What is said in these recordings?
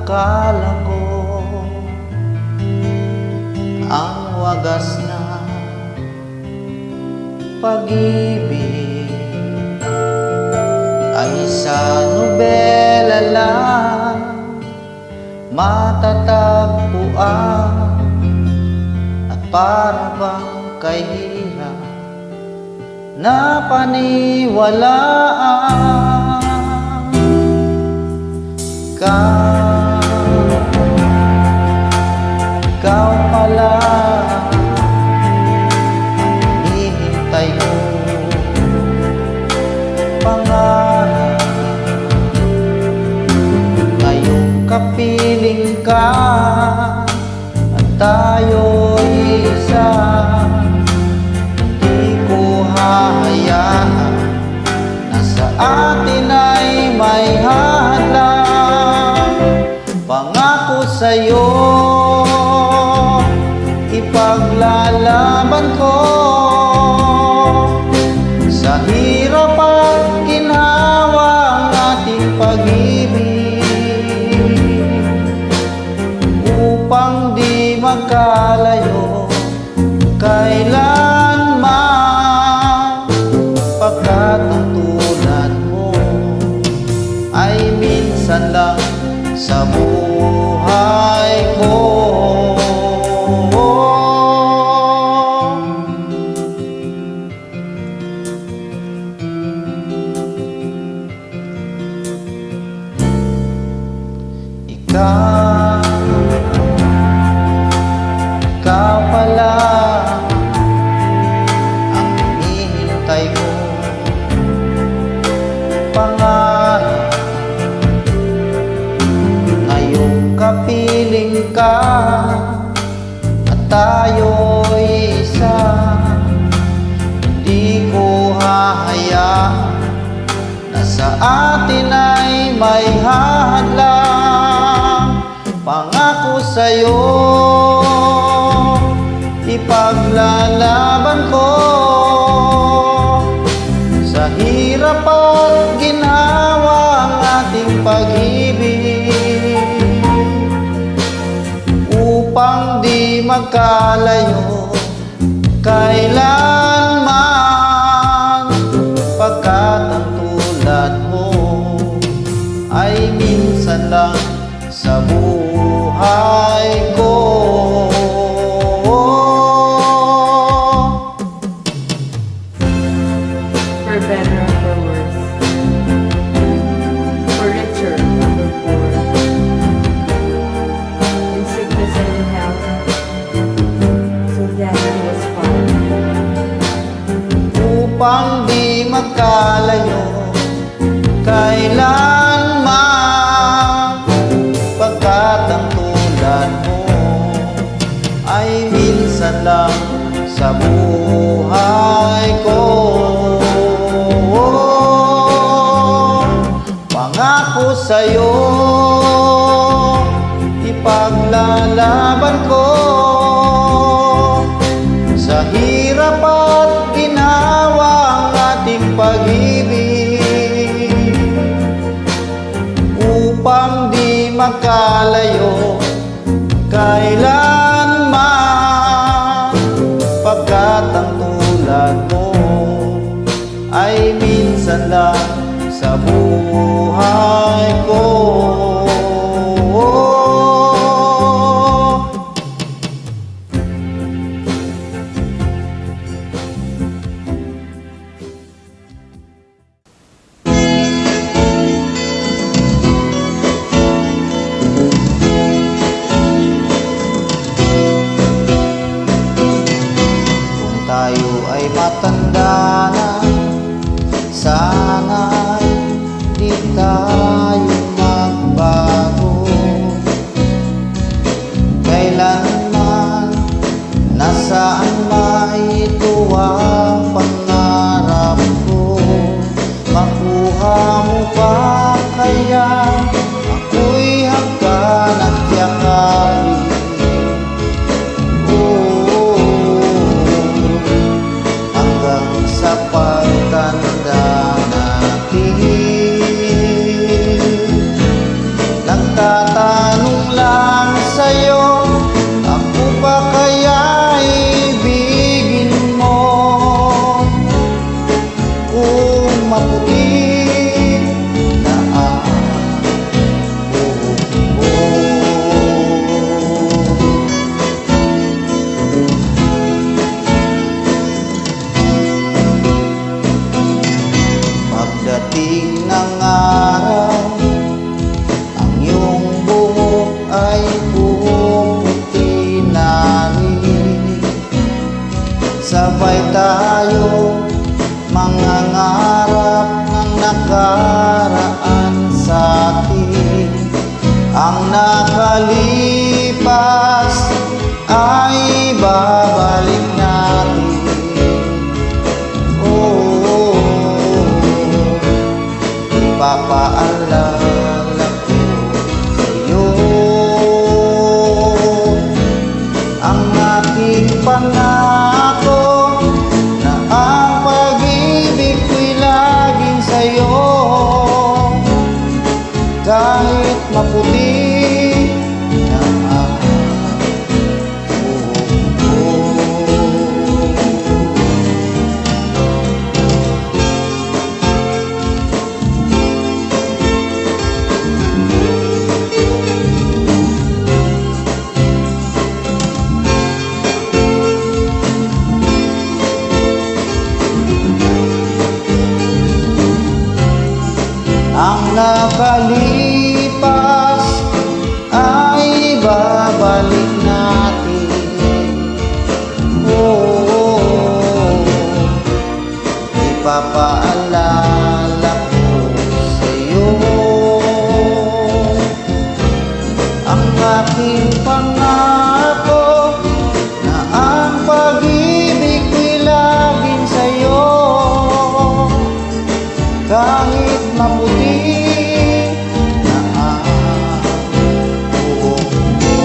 akala ko ang wagas na pag-ibig ay sa nobela lang matatagpuan, at para bang kay hirap na paniwalaan. Ikaw pala hinihintay ko, pangarap ngayong kapiling ka at tayo'y isa. Hindi ko hahayaan na sa atin ay may hadlang. Pangako sa'yo, ipaglalaban ko sa hirap at ginhawa ang ating pag-ibig, upang di magkalayo kailanman, pagkat ang tulad mo ay minsan lang sa buhay ko. Ikaw pala ang hinihintay ko, pangarap ngayong kapiling ka at tayo'y isa. Hindi ko hahayaan na sa atin ay may hadlang. Pangako sa'yo, ipaglalaban ko sa hirap at ginhawa ang ating pag-ibig, upang di magkalayo kailanman, pagkat ang tulad mo ay minsan lang sa buhay ko. For better or for worse, for richer or for poor, in sickness and in health, so that he was found. Upang di magkalayo kailanman, pagkat ang tulad mo ay minsan lang sa buhay ko. Pangako sa'yo, ipaglalaban ko sa hirap at ginhawa ang ating pag-ibig, upang di magkalayo kailanman, pagkat ang tulad mo ay minsan lang sa buhay ko. Tayo ay matanda na, sana'y di tayo magbago. Kailanman, nasaan maituwa ang pangarap ko, makuha mo pa kaya ako'y hanggan at yakapin. Sa pagtanda natin, nagtatanong ating nangarap, ang iyong buhok ay puputi na rin. Sabay tayo mangangarap ng nakaraan sa atin. Ang nakalipas ay babalik natin. Ipapaalala ko sa'yo ang aking pangako, na ang pag-ibig ko'y laging sa'yo. Kahit maputi na ang buhok ko. Ang nakalipas ay babalik natin. Ipapaalala ko sa'yo ang aking pangako, na ang pag-ibig ko'y laging sa'yo. Kahit maputi na ang buhok ko.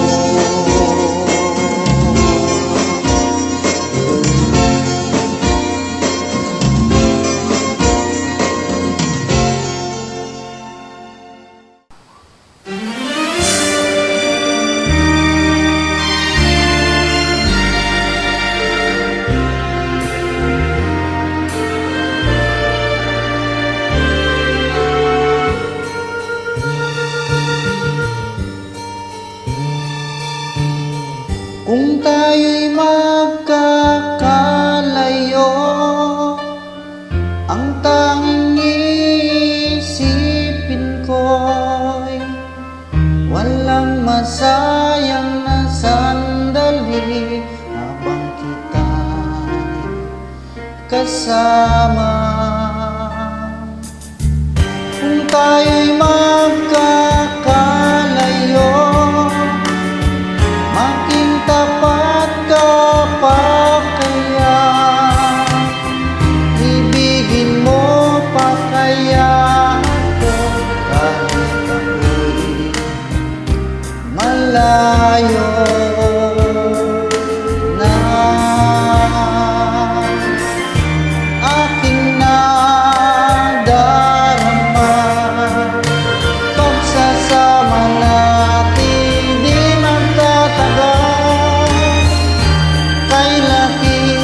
Kung tayo'y magkakalayo, ang tanging iisipin ko'y walang masayang na sandali habang kita'y kasama. Kung tayo'y magkakalayo, maging tapat ka pa kaya? Ibigin mo pa kaya ako kahit ako'y malayo na? Aking nadarama, pagsasama natin di magtatagal. Kay laki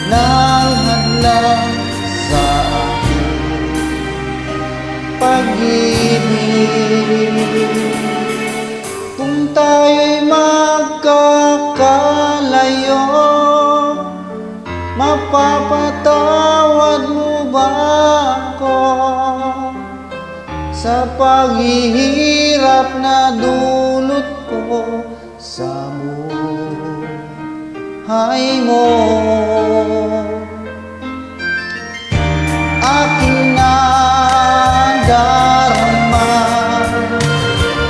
ng hadlang sa aking pag-ibig. Kung tayo'y magkakalayo, mapapatawad mo ba ako sa paghihirap na dulot ko sa buhay mo? Aking nadarama,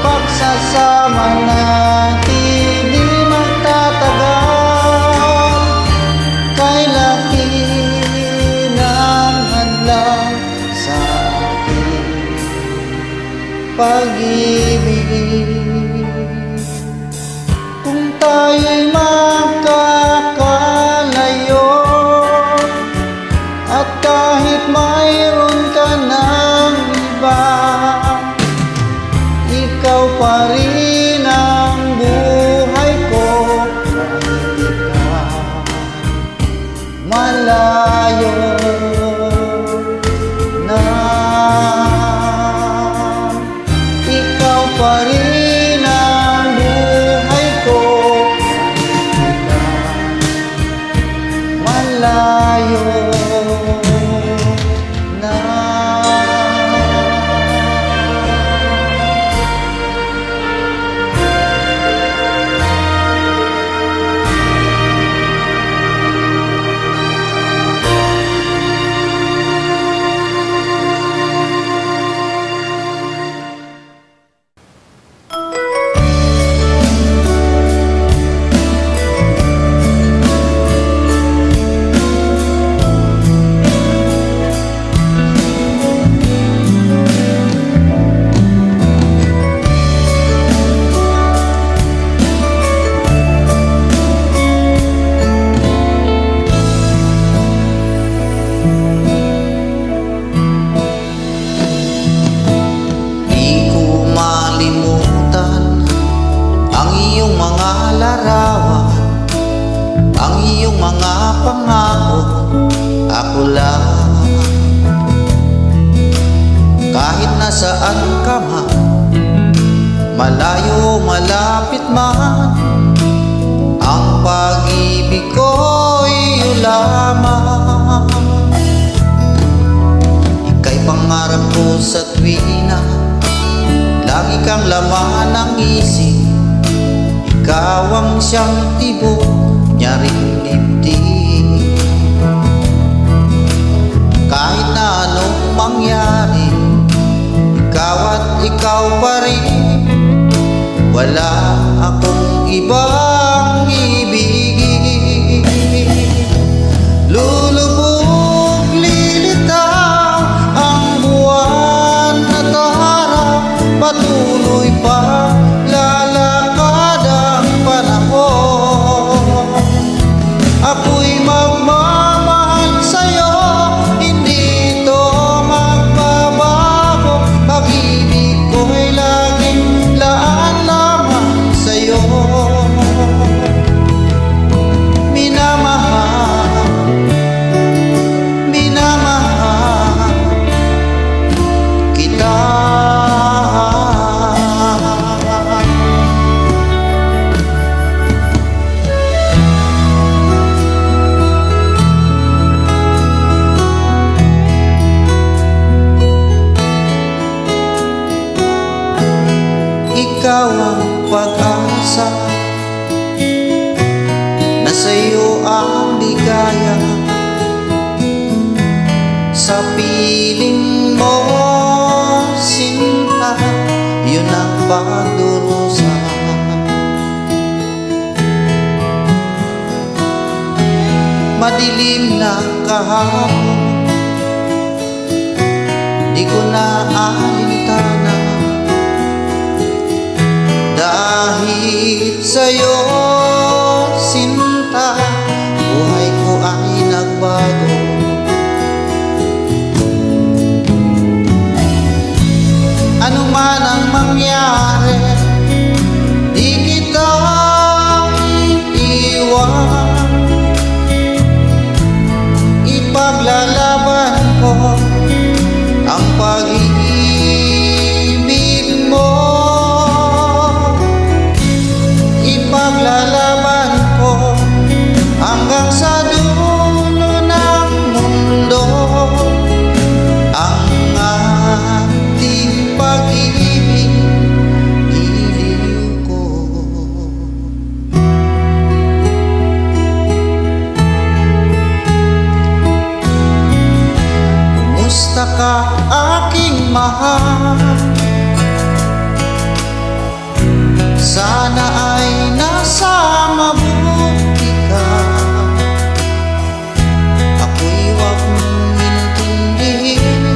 pagsasama natin di magtatagal. Kay laki ng hadlang sa aking pag-ibig. Kung tayo'y magkakalayo, at kahit mayroon ka ng iba, ikaw pa rin ang buhay ko. Kahit ikaw malayo na, ikaw pa rin mga pangako, ako lang. Kahit nasaan ka man, malayo malapit man, ang pag-ibig ko'y iyo lamang. Ika'y pangarap ko sa tuwina, lagi kang laman ng isip. Ikaw ang siyang tibok niya rin dibdib. Kahit na anong mangyari, ikaw at ikaw pa rin. Wala akong ibang ibigin. Lulubog, lilitaw ang buwan at araw, patuloy pa lalakad ang panahon. Ako'y magmamahal sa'yo, hindi ito magbabago. Pag-ibig ko'y laging laan lamang sa'yo. Minamahal, minamahal kita. Ikaw ang pag-asa, na sa'yo ang ligaya. Sa piling mo, sinta, yun ang pagdurusa. Madilim na kahapon, di ko na alintana. Dahil sa'yo, sinta, buhay ko ay nagbago. Ano man ang mangyari, di kita iiwan. Ipaglalaban ko ang pag-ibig mo. Ipaglalaban ko hanggang sa dulo ng mundo ang ating pag-ibig, iliw ko. Kumusta ka, aking mahal? Sana ay nasa mabuti ka. Ako'y huwag mong intindihin,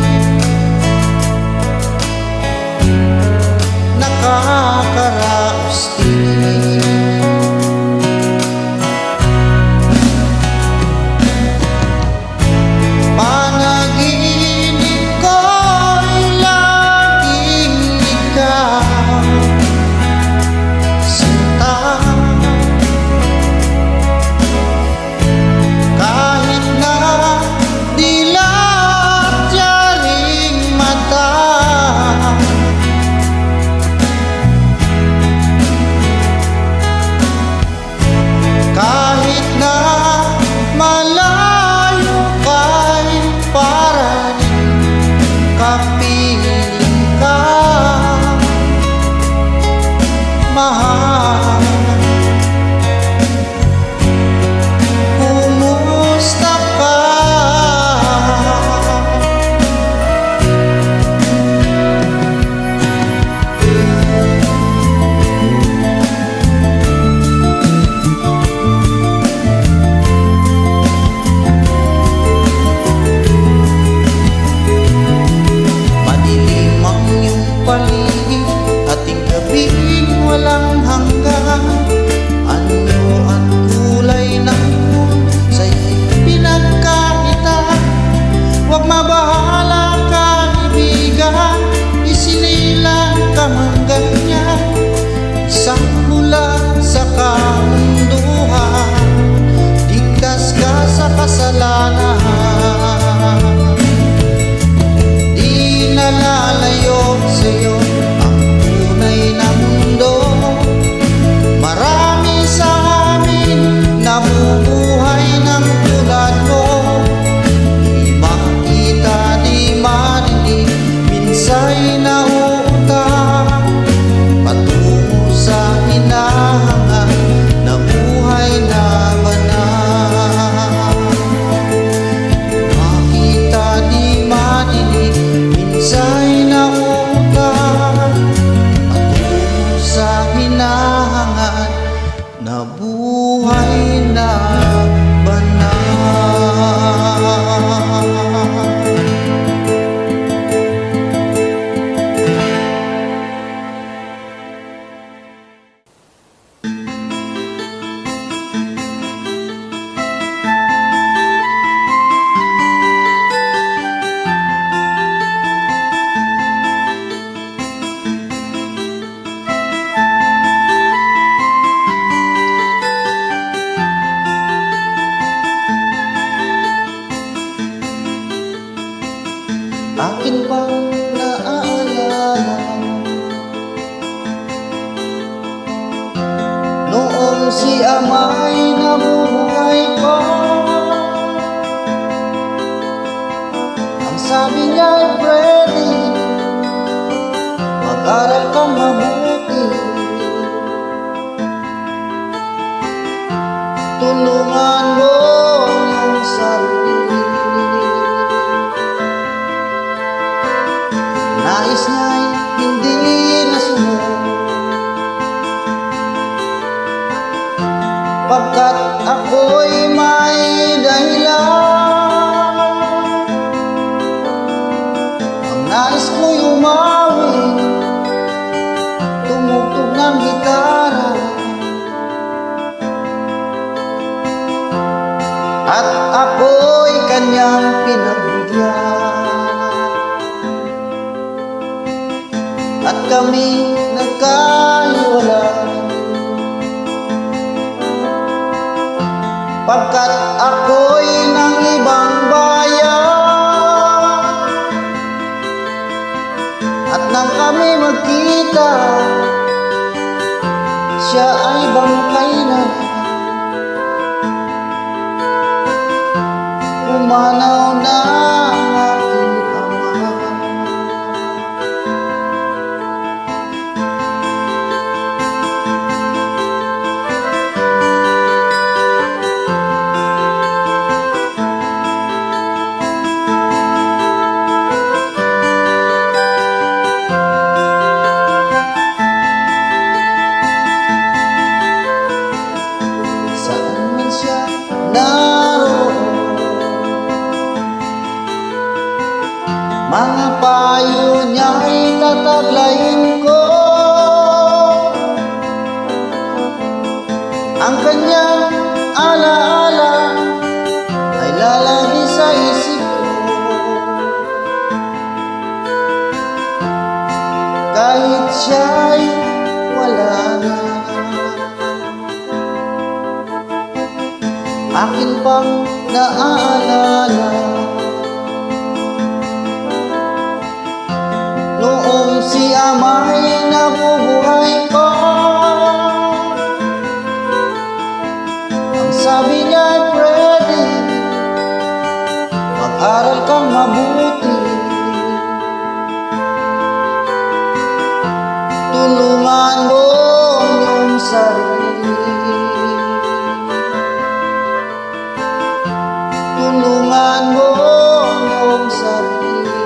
nakakaraos din. Panaginip ko'y laging ikaw, minsa'y nauutang patungo sa hinahangat na buhay na banal. Makita di madinig, minsa'y nauutang patungo sa hinahangat na buhay na banal. Akin bang naaalala noong si ama'y nabubuhay pa? Ang sabi niya, Freddy, mag-aral kang mabuti, tulungan mo yung sarili. Nais niya'y hindi nasunod, pagkat ako'y may dahilan. Ang nais ko'y umawi, tumugtog ng gitara, at ako'y kanyang pinagbigyan. At kami nagkahiwalay, pagkat ako'y ng ibang bayan. At nang kami magkita, siya ay bangkay na. Pumanaw na ang aking ama. Saan man siya naroon, mga payo niya'y tataglayin ko. Ang kanyang alaala ay lalagi sa isip ko, kahit siya'y wala na. Akin pang naaalala noong si ama'y nabubuhay pa. Ang sabi niya, Freddy, mag-aral kang mabuti, tulungan mo yung sarili, tulungan mo yung sarili,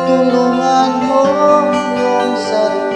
tulungan mo yung sarili.